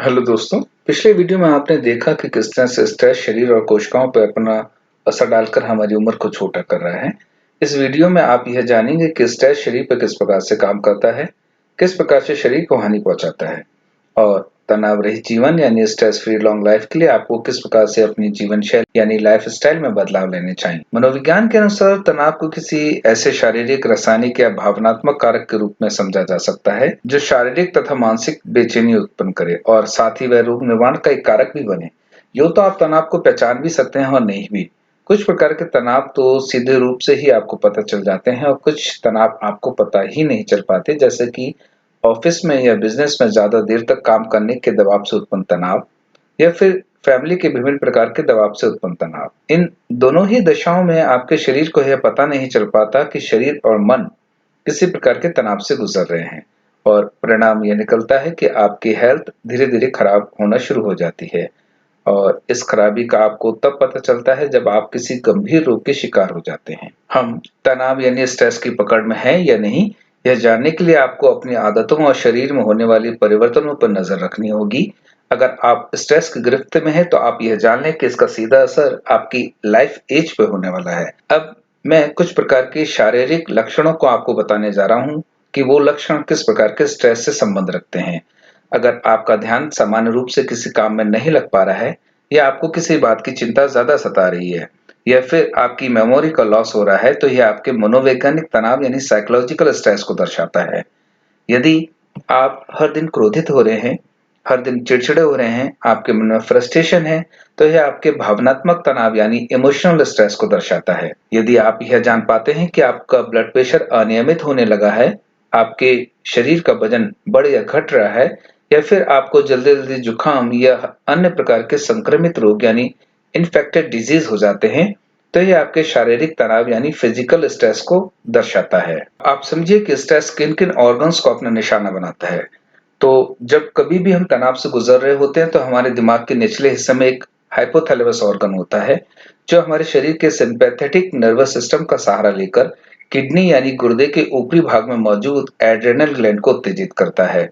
Hello दोस्तों। पिछले video में आपने देखा कि किस तरह से स्ट्रेस शरीर और कोशिकाओं पर अपना असर डालकर हमारी उम्र को छोटा कर रहा है। इस वीडियो में आप यह जानेंगे कि स्ट्रेस शरीर पर किस प्रकार से काम करता है, किस प्रकार से शरीर को हानि पहुंचाता है और तनाव रहित जीवन यानी स्ट्रेस फ्री लॉन्ग लाइफ के लिए आपको किस प्रकार से अपनी जीवन शैली यानी लाइफ स्टाइल में बदलाव लेने चाहिए। मनोविज्ञान के अनुसार तनाव को किसी ऐसे शारीरिक, रासायनिक या भावनात्मक कारक के रूप में समझा जा सकता है जो शारीरिक तथा मानसिक बेचैनी उत्पन्न करे और साथ ही वह रोग निवारण का एक कारक भी बने। यूं तो आप तनाव को पहचान भी सकते हैं और नहीं भी। कुछ प्रकार के तनाव तो सीधे रूप से ही आपको पता चल जाते हैं और कुछ तनाव आपको पता ही नहीं चल पाते, जैसे कि ऑफिस में या बिजनेस में ज्यादा देर तक काम करने के दबाव से उत्पन्न तनाव या फिर फैमिली के विभिन्न प्रकार के दबाव से उत्पन्न तनाव। इन दोनों ही दशाओं में आपके शरीर को यह पता नहीं चल पाता कि शरीर और मन किसी प्रकार के तनाव से गुजर रहे हैं और परिणाम यह निकलता है कि आपकी हेल्थ धीरे धीरे खराब होना शुरू हो जाती है और इस खराबी का आपको तब पता चलता है जब आप किसी गंभीर रोग के शिकार हो जाते हैं। हम तनाव यानी स्ट्रेस की पकड़ में हैं या नहीं, यह जानने के लिए आपको अपनी आदतों और शरीर में होने वाली परिवर्तनों पर नजर रखनी होगी। अगर आप स्ट्रेस की गिरफ्त में हैं तो आप यह जान लें कि इसका सीधा असर आपकी लाइफ एज पे होने वाला है। अब मैं कुछ प्रकार के शारीरिक लक्षणों को आपको बताने जा रहा हूं कि वो लक्षण किस प्रकार के स्ट्रेस से संबंध रखते हैं। अगर आपका ध्यान सामान्य रूप से किसी काम में नहीं लग पा रहा है या आपको किसी बात की चिंता ज्यादा सता रही है या फिर आपकी मेमोरी का लॉस हो रहा है तो यह आपके मनोवैज्ञानिक तनाव यानी साइकोलॉजिकल स्ट्रेस को दर्शाता है। यदि आप हर दिन क्रोधित हो रहे हैं, हर दिन चिड़चिड़े हो रहे हैं, आपके मन में फ्रस्ट्रेशन है, तो यह आपके भावनात्मक तनाव यानी इमोशनल स्ट्रेस को दर्शाता है। यदि आप यह जान पाते हैं कि आपका ब्लड प्रेशर अनियमित होने लगा है, आपके शरीर का वजन बढ़ या घट रहा है या फिर आपको जल्दी जल्दी जुकाम या अन्य प्रकार के संक्रमित रोग यानी इन्फेक्टेड डिजीज हो जाते हैं, तो यह आपके शारीरिक तनाव यानी फिजिकल स्ट्रेस को दर्शाता है। आप समझिए कि स्ट्रेस किन किन ऑर्गन्स को अपना निशाना बनाता है। तो जब कभी भी हम तनाव से गुजर रहे होते हैं तो हमारे दिमाग के निचले हिस्से में एक हाइपोथैलेमस ऑर्गन होता है जो हमारे शरीर के सिंपैथेटिक नर्वस सिस्टम का सहारा लेकर किडनी यानी गुर्दे के ऊपरी भाग में मौजूद एड्रेनल ग्लैंड को उत्तेजित करता है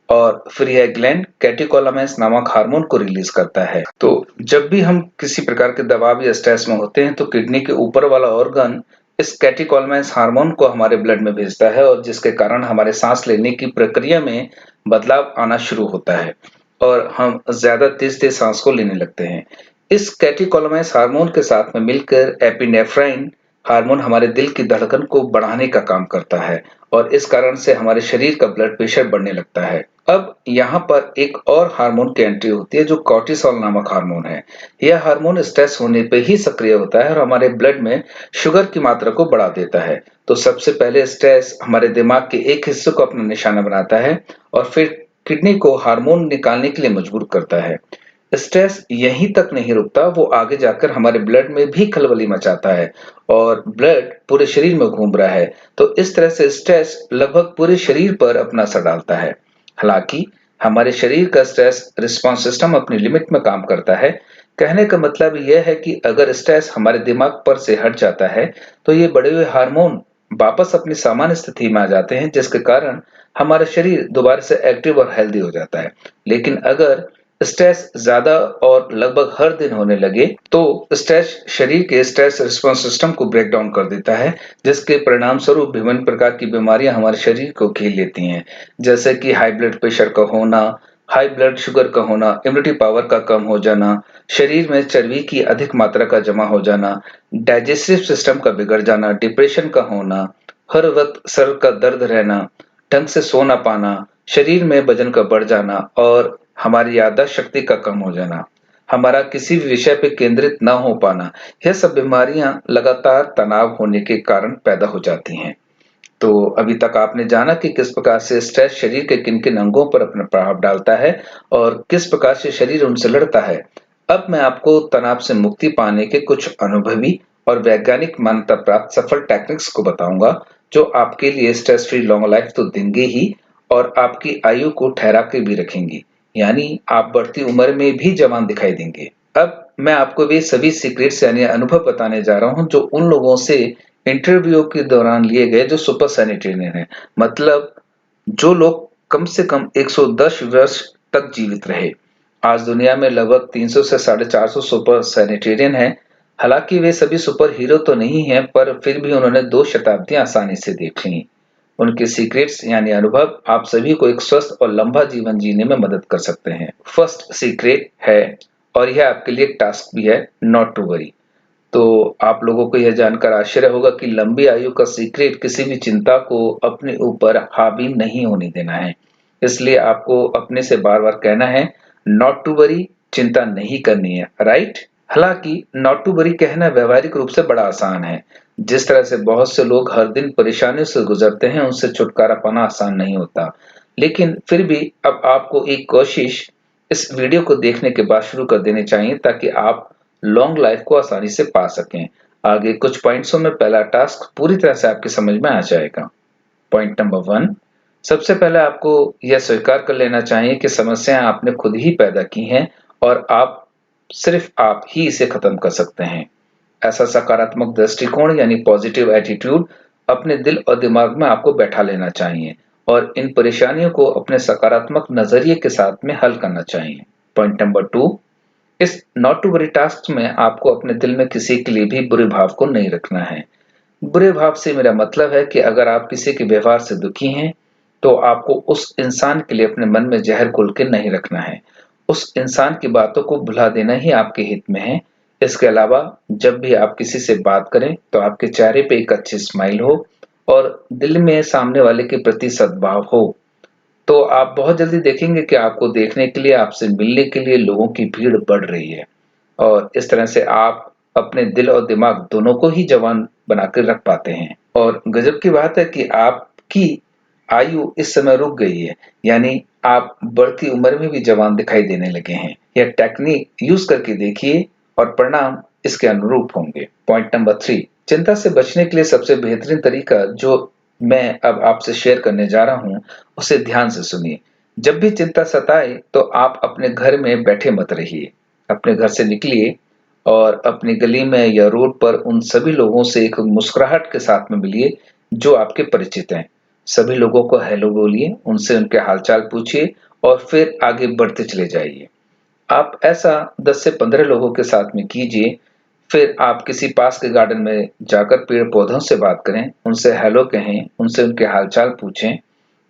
और फिर यह ग्लैंड कैटेकोलामाइन्स नामक हार्मोन को रिलीज करता है। तो जब भी हम किसी प्रकार के दबाव या स्ट्रेस में होते हैं तो किडनी के ऊपर वाला ऑर्गन इस कैटेकोलामाइन्स हार्मोन को हमारे ब्लड में भेजता है और जिसके कारण हमारे सांस लेने की प्रक्रिया में बदलाव आना शुरू होता है और हम ज्यादा तेज तेज सांस को लेने लगते हैं। इस कैटेकोलामाइन्स हार्मोन के साथ में मिलकर एपिनेफ्राइन हार्मोन हमारे दिल की धड़कन को बढ़ाने का काम करता है और इस कारण से हमारे शरीर का ब्लड प्रेशर बढ़ने लगता है। अब यहाँ पर एक और हार्मोन की एंट्री होती है जो कॉर्टिसोल नामक हार्मोन है। यह हार्मोन स्ट्रेस होने पे ही सक्रिय होता है और हमारे ब्लड में शुगर की मात्रा को बढ़ा देता है। तो सबसे पहले स्ट्रेस हमारे दिमाग के एक हिस्से को अपना निशाना बनाता है और फिर किडनी को हार्मोन निकालने के लिए मजबूर करता है। स्ट्रेस यहीं तक नहीं रुकता, वो आगे जाकर हमारे ब्लड में भी खलबली मचाता है और ब्लड पूरे शरीर में घूम रहा है। तो इस तरह से स्ट्रेस लगभग पूरे शरीर पर अपना असर डालता है। हालांकि हमारे शरीर का स्ट्रेस रिस्पॉन्स सिस्टम अपनी लिमिट में काम करता है। कहने का मतलब यह है कि अगर स्ट्रेस हमारे दिमाग पर से हट जाता है तो ये बढ़े हुए हार्मोन वापस अपनी सामान्य स्थिति में आ जाते हैं जिसके कारण हमारा शरीर दोबारा से एक्टिव और हेल्दी हो जाता है। लेकिन अगर स्ट्रेस ज्यादा और लगभग हर दिन होने लगे तो स्ट्रेस शरीर के स्ट्रेस रिस्पॉन्स सिस्टम को ब्रेक डाउन कर देता है जिसके परिणाम स्वरूप विभिन्न प्रकार की बीमारियां हमारे शरीर को घेर लेती हैं, जैसे कि हाई ब्लड प्रेशर का होना, हाई ब्लड शुगर का होना, इम्यूनिटी पावर का कम हो जाना, शरीर में चर्बी की अधिक मात्रा का जमा हो जाना, डाइजेस्टिव सिस्टम का बिगड़ जाना, डिप्रेशन का होना, हर वक्त सर का दर्द रहना, ढंग से सो ना पाना, शरीर में वजन का बढ़ जाना और हमारी याददाश्त शक्ति का कम हो जाना, हमारा किसी भी विषय पे केंद्रित न हो पाना, यह सब बीमारियां लगातार तनाव होने के कारण पैदा हो जाती हैं। तो अभी तक आपने जाना कि किस प्रकार से स्ट्रेस शरीर के किन किन अंगों पर अपना प्रभाव डालता है और किस प्रकार से शरीर उनसे लड़ता है। अब मैं आपको तनाव से मुक्ति पाने के कुछ अनुभवी और वैज्ञानिक मान्यता प्राप्त सफल टेक्निक्स को बताऊंगा जो आपके लिए स्ट्रेस फ्री लॉन्ग लाइफ तो देंगे ही और आपकी आयु को ठहरा के भी रखेंगी, यानी आप बढ़ती उम्र में भी जवान दिखाई देंगे। अब मैं आपको भी सभी सीक्रेट्स यानी अनुभव बताने जा रहा हूं जो उन लोगों से इंटरव्यू के दौरान लिए गए जो सुपर सैनिटेरियन है। मतलब जो लोग कम से कम 110 वर्ष तक जीवित रहे। आज दुनिया में लगभग 300 से 450 सुपर सैनिटेरियन हैं। हालांकि वे सभी सुपर हीरो तो नहीं हैं, पर फिर भी उन्होंने 2 शताब्दियां आसानी से देख ली। उनके सीक्रेट्स यानी अनुभव आप सभी को एक स्वस्थ और लंबा जीवन जीने में मदद कर सकते हैं। फर्स्ट सीक्रेट है, और यह आपके लिए एक टास्क भी है, नॉट टू वरी। तो आप लोगों को यह जानकर आश्चर्य होगा कि लंबी आयु का सीक्रेट किसी भी चिंता को अपने ऊपर हावी नहीं होने देना है। इसलिए आपको अपने से बार-बार कहना है, नॉट टू वरी, चिंता नहीं करनी है, राइट? हालांकि नॉट टू वरी कहना व्यावहारिक रूप से बड़ा आसान है। जिस तरह से बहुत से लोग हर दिन परेशानियों से गुजरते हैं, उनसे छुटकारा पाना आसान नहीं होता। लेकिन फिर भी अब आपको एक कोशिश इस वीडियो को देखने के बाद शुरू कर देनी चाहिए, ताकि आप लॉन्ग लाइफ को आसानी से पा सकें। आगे कुछ पॉइंट्सों में पहला टास्क पूरी तरह से आपकी समझ में आ जाएगा। पॉइंट नंबर 1, सबसे पहले आपको यह स्वीकार कर लेना चाहिए कि समस्याएं आपने खुद ही पैदा की हैं, और सिर्फ आप ही इसे खत्म कर सकते हैं। ऐसा सकारात्मक दृष्टिकोण यानी पॉजिटिव एटीट्यूड अपने दिल और दिमाग में आपको बैठा लेना चाहिए, और इन परेशानियों को अपने सकारात्मक नजरिए के साथ में हल करना चाहिए। पॉइंट नंबर 2, इस नॉट टू वरी टास्क में आपको अपने दिल में किसी के लिए भी बुरे भाव को नहीं रखना है। बुरे भाव से मेरा मतलब है कि अगर आप किसी के व्यवहार से दुखी हैं, तो आपको उस इंसान के लिए अपने मन में जहर घोल के नहीं रखना है। उस इंसान की बातों को भुला देना ही आपके हित में है। इसके अलावा जब भी आप किसी से बात करें, तो आपके चेहरे पे एक अच्छी स्माइल हो और दिल में सामने वाले के प्रति सद्भाव हो। तो आप बहुत जल्दी देखेंगे कि आपको देखने के लिए, आपसे मिलने के लिए लोगों की भीड़ बढ़ रही है, और इस तरह से आप अपने दिल और दिमाग दोनों को ही जवान बनाकर रख पाते हैं। और गजब की बात है कि आपकी आयु इस समय रुक गई है, यानी आप बढ़ती उम्र में भी जवान दिखाई देने लगे हैं। यह टेक्निक यूज करके देखिए और परिणाम इसके अनुरूप होंगे। पॉइंट नंबर 3, चिंता से बचने के लिए सबसे बेहतरीन तरीका जो मैं अब आपसे शेयर करने जा रहा हूं, उसे ध्यान से सुनिए। जब भी चिंता सताए, तो आप अपने घर में बैठे मत रहिए। अपने घर से निकलिए और अपनी गली में या रोड पर उन सभी लोगों से एक मुस्कुराहट के साथ में मिलिए जो आपके परिचित हैं। सभी लोगों को हेलो बोलिए, उनसे उनके हालचाल पूछिए और फिर आगे बढ़ते चले जाइए। आप ऐसा 10 से 15 लोगों के साथ में कीजिए। फिर आप किसी पास के गार्डन में जाकर पेड़-पौधों से बात करें, उनसे हेलो कहें, उनसे उनके हालचाल पूछें।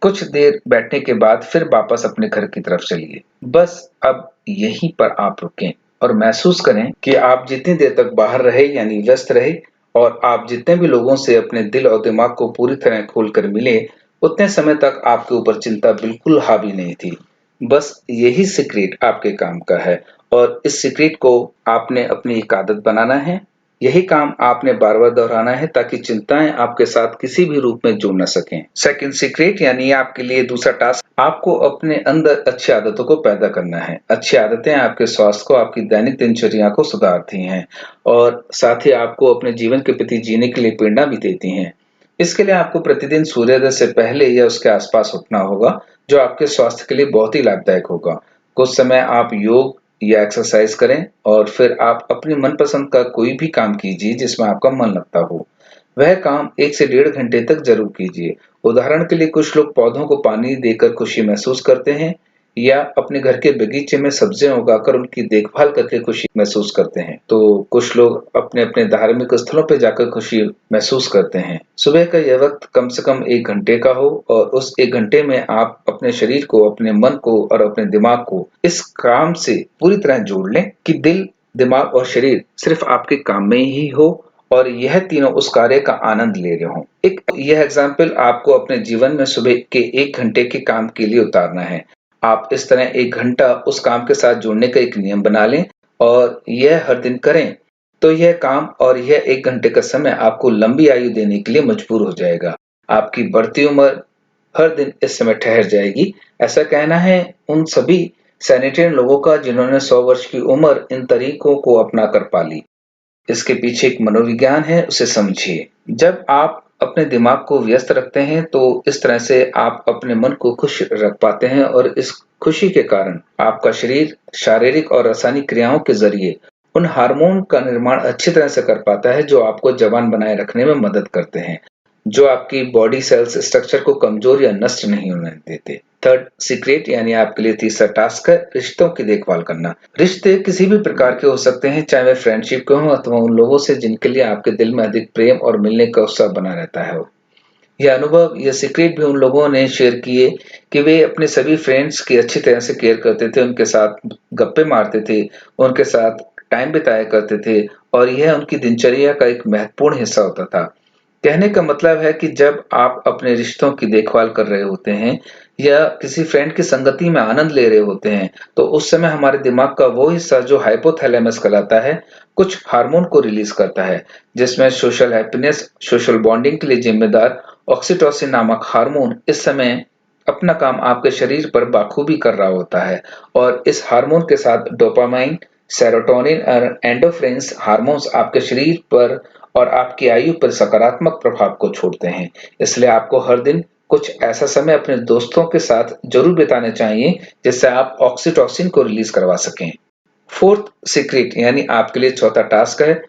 कुछ देर बैठने के बाद फिर वापस अपने घर की तरफ चलिए। बस अब यहीं पर आप रुकें और महसूस करें कि आप जितनी देर तक बाहर रहे यानी व्यस्त रहे, और आप जितने भी लोगों से अपने दिल और दिमाग को पूरी तरह खोलकर मिले, उतने समय तक आपके ऊपर चिंता बिल्कुल हावी नहीं थी। बस यही सीक्रेट आपके काम का है, और इस सीक्रेट को आपने अपनी एक आदत बनाना है। यही काम आपने बार-बार दोहराना है, ताकि चिंताएं आपके साथ किसी भी रूप में जुड़ न सकें। सेकंड सीक्रेट यानी आपके लिए दूसरा टास्क, आपको अपने अंदर अच्छी आदतों को पैदा करना है। अच्छी आदतें आपके स्वास्थ्य को, आपकी दैनिक दिनचर्या को सुधारती हैं, और साथ ही आपको अपने जीवन के प्रति जीने के लिए प्रेरणा भी देती हैं। इसके लिए आपको प्रतिदिन सूर्योदय से पहले या उसके आसपास उठना होगा, जो आपके स्वास्थ्य के लिए बहुत ही लाभदायक होगा। कुछ समय आप योग या एक्सरसाइज करें, और फिर आप अपनी मनपसंद का कोई भी काम कीजिए जिसमें आपका मन लगता हो। वह काम 1 से 1.5 घंटे तक जरूर कीजिए। उदाहरण के लिए कुछ लोग पौधों को पानी देकर खुशी महसूस करते हैं, या अपने घर के बगीचे में सब्जियां उगाकर उनकी देखभाल करके खुशी महसूस करते हैं। तो कुछ लोग अपने अपने धार्मिक स्थलों पर जाकर खुशी महसूस करते हैं। सुबह का यह वक्त कम से कम 1 घंटे का हो, और उस 1 घंटे में आप अपने शरीर को, अपने मन को और अपने दिमाग को इस काम से पूरी तरह जोड़ लें कि दिल, दिमाग और शरीर सिर्फ आपके काम में ही हो, और यह तीनों उस कार्य का आनंद ले रहे हों। यह एग्जाम्पल आपको अपने जीवन में सुबह के 1 घंटे के काम के लिए उतारना है। आप इस तरह 1 घंटा उस काम के साथ जोड़ने का एक नियम बना लें, और यह हर दिन करें, तो यह काम और यह 1 घंटे का समय आपको लंबी आयु देने के लिए मजबूर हो जाएगा। आपकी बढ़ती उम्र हर दिन इस समय ठहर जाएगी। ऐसा कहना है उन सभी सैनिटेरियन लोगों का जिन्होंने 100 वर्ष की उम्र इन तरीकों को अपनाकर पाली। इसके पीछे एक मनोविज्ञान है, उसे समझिए। जब आप अपने दिमाग को व्यस्त रखते हैं, तो इस तरह से आप अपने मन को खुश रख पाते हैं, और इस खुशी के कारण आपका शरीर शारीरिक और रासायनिक क्रियाओं के जरिए उन हार्मोन का निर्माण अच्छी तरह से कर पाता है, जो आपको जवान बनाए रखने में मदद करते हैं। जो आपकी बॉडी सेल्स स्ट्रक्चर को कमजोर या नष्ट नहीं होने देते। थर्ड सीक्रेट यानी आपके लिए तीसरा टास्क है रिश्तों की देखभाल करना। रिश्ते किसी भी प्रकार के हो सकते हैं, चाहे वे फ्रेंडशिप के हों अथवा उन लोगों से जिनके लिए आपके दिल में अधिक प्रेम और मिलने का उत्साह बना रहता है। यह अनुभव, यह सीक्रेट भी उन लोगों ने शेयर किए कि वे अपने सभी फ्रेंड्स की अच्छी तरह से केयर करते थे, उनके साथ गप्पे मारते थे, उनके साथ टाइम बिताया करते थे और यह उनकी दिनचर्या का एक महत्वपूर्ण हिस्सा होता था। कहने का मतलब है कि जब आप अपने रिश्तों की देखभाल कर रहे होते हैं या किसी फ्रेंड की संगति में आनंद ले रहे होते हैं, तो उस समय हमारे दिमाग का वो हिस्सा जो हाइपोथैलेमस कहलाता है, कुछ हार्मोन को रिलीज करता है, जिसमें सोशल हैप्पीनेस, सोशल बॉन्डिंग के लिए जिम्मेदार ऑक्सीटोसिन नामक हार्मोन इस समय अपना काम आपके शरीर पर बाखूबी कर रहा होता है। और इस हार्मोन के साथ डोपामाइन, सेरोटोनिन और एंडोफ्रेंस हार्मोन्स आपके शरीर पर और आपकी आयु पर सकारात्मक प्रभाव को छोड़ते हैं। इसलिए आपको हर दिन कुछ ऐसा समय अपने दोस्तों के साथ जरूर बिताना चाहिए जिससे आप ऑक्सीटोसिन को रिलीज करवा सकें। फोर्थ सीक्रेट यानी आपके लिए चौथा टास्क है,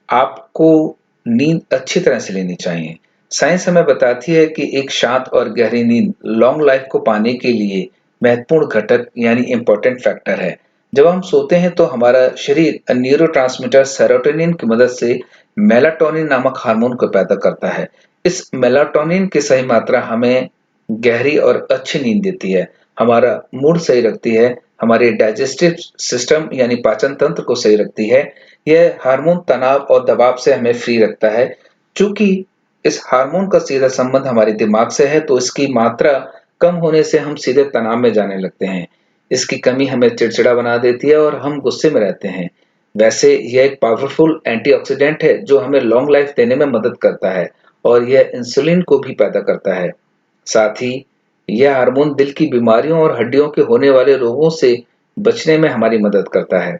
आपको नींद अच्छी तरह से लेनी चाहिए। साइंस हमें बताती है कि एक शांत और गहरी नींद लॉन्ग लाइफ को पाने के लिए महत्वपूर्ण घटक यानी इम्पोर्टेंट फैक्टर है। जब हम सोते हैं तो हमारा शरीर न्यूरोट्रांसमीटर सेरोटोनिन की मदद से मेलाटोनिन नामक हार्मोन को पैदा करता है। इस मेलाटोनिन की सही मात्रा हमें गहरी और अच्छी नींद देती है, हमारा मूड सही रखती है, हमारे डाइजेस्टिव सिस्टम यानी पाचन तंत्र को सही रखती है। यह हार्मोन तनाव और दबाव से हमें फ्री रखता है। चूंकि इस हार्मोन का सीधा संबंध हमारे दिमाग से है, तो इसकी मात्रा कम होने से हम सीधे तनाव में जाने लगते हैं। इसकी कमी हमें चिड़चिड़ा बना देती है और हम गुस्से में रहते हैं। वैसे यह एक पावरफुल एंटीऑक्सीडेंट है जो हमें लॉन्ग लाइफ देने में मदद करता है और यह इंसुलिन को भी पैदा करता है। साथ ही यह हार्मोन दिल की बीमारियों और हड्डियों के होने वाले रोगों से बचने में हमारी मदद करता है।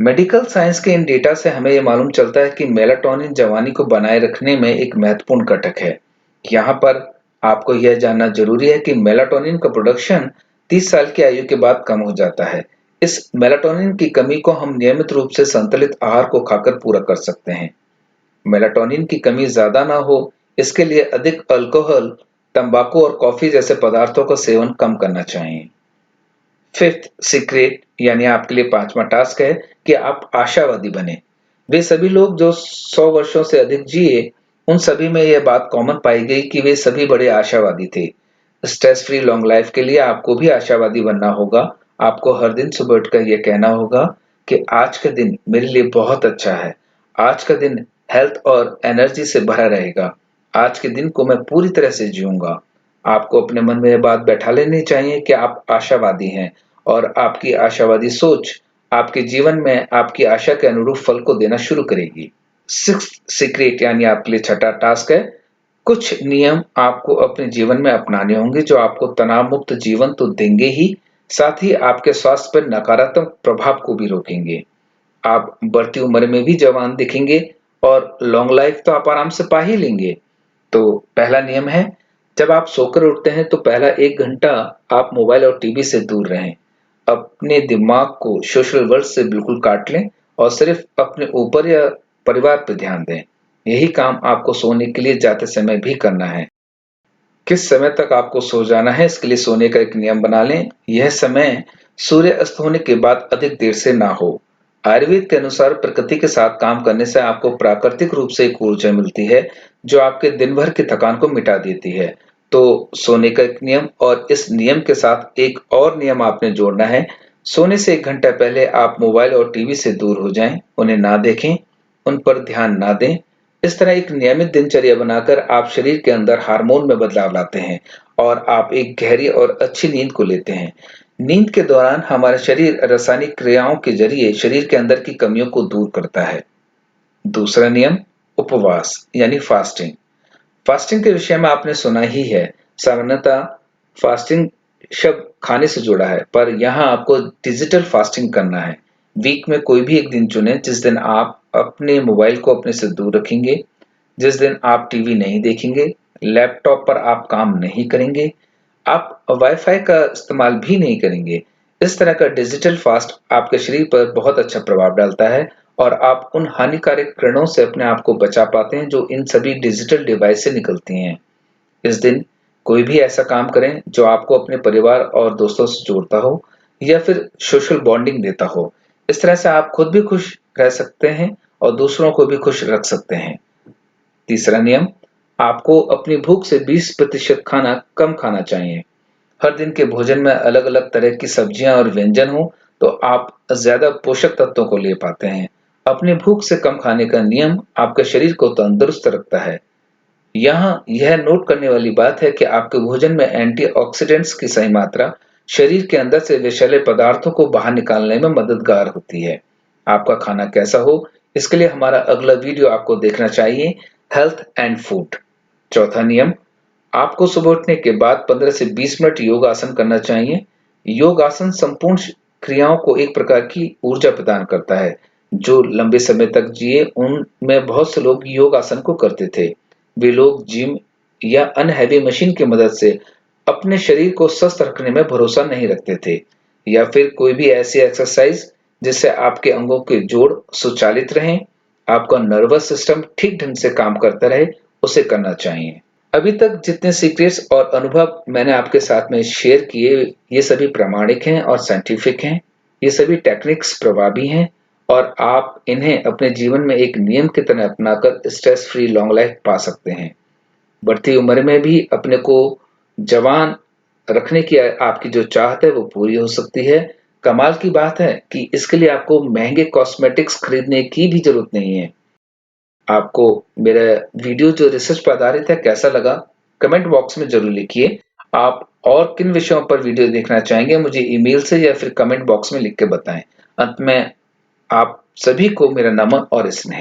मेडिकल साइंस के इन डेटा से हमें यह मालूम चलता है कि मेलाटोनिन जवानी को बनाए रखने में एक महत्वपूर्ण घटक है। यहाँ पर आपको यह जानना जरूरी है कि मेलाटोनिन का प्रोडक्शन 30 साल की आयु के बाद कम हो जाता है। इस मेलाटोनिन की कमी को हम नियमित रूप से संतुलित आहार को खाकर पूरा कर सकते हैं। मेलाटोनिन की कमी ज्यादा ना हो, इसके लिए अधिक अल्कोहल, तंबाकू और कॉफी जैसे पदार्थों का सेवन कम करना चाहिए। फिफ्थ सीक्रेट यानी आपके लिए पांचवा टास्क है कि आप आशावादी बने। वे सभी लोग जो 100 वर्षों से अधिक जिए, उन सभी में यह बात कॉमन पाई गई कि वे सभी बड़े आशावादी थे। स्ट्रेस फ्री लॉन्ग लाइफ के लिए आपको भी आशावादी बनना होगा। आपको हर दिन सुबह उठकर यह कहना होगा कि आज का दिन मेरे लिए बहुत अच्छा है। आज का दिन हेल्थ और एनर्जी से भरा रहेगा। आज के दिन को मैं पूरी तरह से जीऊंगा। आपको अपने मन में यह बात बैठा लेनी चाहिए कि आप आशावादी हैं और आपकी आशावादी सोच आपके जीवन में आपकी आशा के अनुरूप फल को देना शुरू करेगी। सिक्स्थ सीक्रेट यानी आपके लिए छठा टास्क है, कुछ नियम आपको अपने जीवन में अपनाने होंगे जो आपको तनाव मुक्त जीवन तो देंगे ही, साथ ही आपके स्वास्थ्य पर नकारात्मक प्रभाव को भी रोकेंगे। आप बढ़ती उम्र में भी जवान दिखेंगे और लॉन्ग लाइफ तो आप आराम से पा ही लेंगे। तो पहला नियम है, जब आप सोकर उठते हैं तो पहला 1 घंटा आप मोबाइल और टीवी से दूर रहें। अपने दिमाग को सोशल वर्ल्ड से बिल्कुल काट लें और सिर्फ अपने ऊपर या परिवार पर ध्यान दें। यही काम आपको सोने के लिए जाते समय भी करना है। किस समय तक आपको सो जाना है, इसके लिए सोने का एक नियम बना लें। यह समय सूर्य अस्त होने के बाद अधिक देर से ना हो। आयुर्वेद के अनुसार प्रकृति के साथ काम करने से आपको प्राकृतिक रूप से एक ऊर्जा मिलती है जो आपके दिन भर की थकान को मिटा देती है। तो सोने का एक नियम, और इस नियम के साथ एक और नियम आपने जोड़ना है। सोने से 1 घंटा पहले आप मोबाइल और टीवी से दूर हो जाएं, उन्हें ना देखें, उन पर ध्यान ना दें। इस तरह एक नियमित दिनचर्या बनाकर आप शरीर के अंदर हार्मोन में बदलाव लाते हैं और आप एक गहरी और अच्छी नींद को लेते हैं। नींद के दौरान हमारा शरीर रासायनिक क्रियाओं के जरिए शरीर के अंदर की कमियों को दूर करता है। दूसरा नियम, उपवास यानी फास्टिंग। फास्टिंग के विषय में आपने सुना ही है। सामान्यतः फास्टिंग शब्द खाने से जुड़ा है, पर यहाँ आपको डिजिटल फास्टिंग करना है। वीक में कोई भी एक दिन चुनें जिस दिन आप अपने मोबाइल को अपने से दूर रखेंगे, जिस दिन आप टीवी नहीं देखेंगे, लैपटॉप पर आप काम नहीं करेंगे, आप वाईफाई का इस्तेमाल भी नहीं करेंगे। इस तरह का डिजिटल फास्ट आपके शरीर पर बहुत अच्छा प्रभाव डालता है और आप उन हानिकारक किरणों से अपने आप को बचा पाते हैं जो इन सभी डिजिटल डिवाइस से निकलती हैं। इस दिन कोई भी ऐसा काम करें जो आपको अपने परिवार और दोस्तों से जोड़ता हो या फिर सोशल बॉन्डिंग देता हो। इस तरह से आप खुद भी खुश रह सकते हैं और दूसरों को भी खुश रख सकते हैं। तीसरा नियम, आपको अपनी भूख से 20% खाना कम खाना चाहिए। हर दिन के भोजन में अलग-अलग तरह की सब्जियां और व्यंजन हो तो आप ज्यादा पोषक तत्वों को ले पाते हैं। अपनी भूख से कम खाने का नियम आपके शरीर को तंदुरुस्त रखता है। यहाँ यह नोट करने वाली बात है कि आपके भोजन में एंटीऑक्सीडेंट्स की सही मात्रा शरीर के अंदर से विषैले पदार्थों को बाहर निकालने में मददगार होती है। आपका खाना कैसा हो, इसके लिए हमारा अगला वीडियो आपको देखना चाहिए, हेल्थ एंड फूड। चौथा नियम, आपको सुबह उठने के बाद 15 से 20 मिनट योगासन करना चाहिए। योगासन संपूर्ण क्रियाओं को एक प्रकार की ऊर्जा प्रदान करता है। जो लंबे समय तक जिए उनमें बहुत से लोग योगासन को करते थे। वे लोग जिम या अनहेवी मशीन की मदद से अपने शरीर को स्वस्थ रखने में भरोसा नहीं रखते थे, या फिर कोई भी ऐसी एक्सरसाइज जिससे आपके अंगों के जोड़ सुचालित रहें, आपका नर्वस सिस्टम ठीक ढंग से काम करता रहे, उसे करना चाहिए। अभी तक जितने सीक्रेट्स और अनुभव मैंने आपके साथ में शेयर किए, ये सभी प्रामाणिक हैं और साइंटिफिक हैं। ये सभी टेक्निक्स प्रभावी हैं और आप इन्हें अपने जीवन में एक नियम की तरह अपनाकर स्ट्रेस फ्री लॉन्ग लाइफ पा सकते हैं। बढ़ती उम्र में भी अपने को जवान रखने की आपकी जो चाहत है वो पूरी हो सकती है। कमाल की बात है कि इसके लिए आपको महंगे कॉस्मेटिक्स खरीदने की भी जरूरत नहीं है। आपको मेरा वीडियो जो रिसर्च पर आधारित है कैसा लगा, कमेंट बॉक्स में जरूर लिखिए। आप और किन विषयों पर वीडियो देखना चाहेंगे, मुझे ईमेल से या फिर कमेंट बॉक्स में लिख के बताएं। अंत में आप सभी को मेरा नमन और स्नेह।